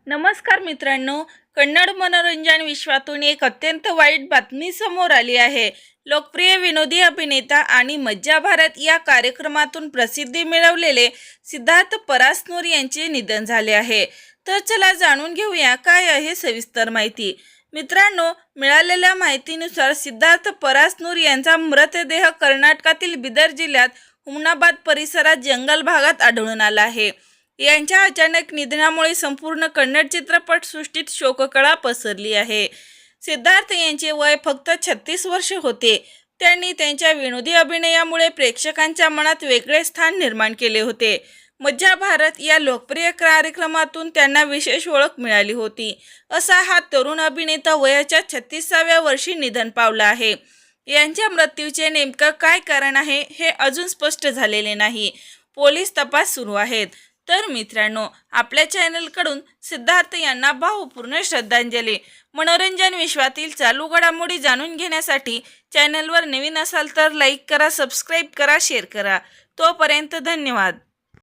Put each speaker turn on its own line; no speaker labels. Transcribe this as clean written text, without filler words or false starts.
नमस्कार मित्रांनो, कन्नड मनोरंजन विश्वातून एक अत्यंत वाईट बातमी समोर आली आहे। लोकप्रिय विनोदी अभिनेता आणि मज्जा भारत या कार्यक्रमातून प्रसिद्धी मिळवलेले सिद्धार्थ परासनूर यांचे निधन झाले आहे। तर चला जाणून घेऊया काय आहे सविस्तर माहिती। मित्रांनो, मिळालेल्या माहितीनुसार सिद्धार्थ परासनूर यांचा मृतदेह कर्नाटकातील बिदर जिल्ह्यात हुमनाबाद परिसरात जंगल भागात आढळून आला आहे। यांच्या अचानक निधनामुळे संपूर्ण कन्नड चित्रपट सृष्टीत शोककळा पसरली आहे। सिद्धार्थ यांचे वय फक्त 36 वर्ष होते। त्यांनी त्यांच्या विनोदी अभिनयामुळे प्रेक्षकांच्या मनात वेगळे स्थान निर्माण केले होते। मज्जा भारत या लोकप्रिय कार्यक्रमातून त्यांना विशेष ओळख मिळाली होती। असा हा तरुण अभिनेता वयाच्या 36व्या वर्षी निधन पावला आहे। यांच्या मृत्यूचे नेमकं काय कारण आहे हे अजून स्पष्ट झालेले नाही। पोलीस तपास सुरू आहेत। तर मित्रांनो, आपल्या चॅनलकडून सिद्धार्थ यांना भावपूर्ण श्रद्धांजली। मनोरंजन विश्वातील चालू घडामोडी जाणून घेण्यासाठी चॅनलवर नवीन असाल तर लाईक करा, सबस्क्राईब करा, शेअर करा। तोपर्यंत धन्यवाद।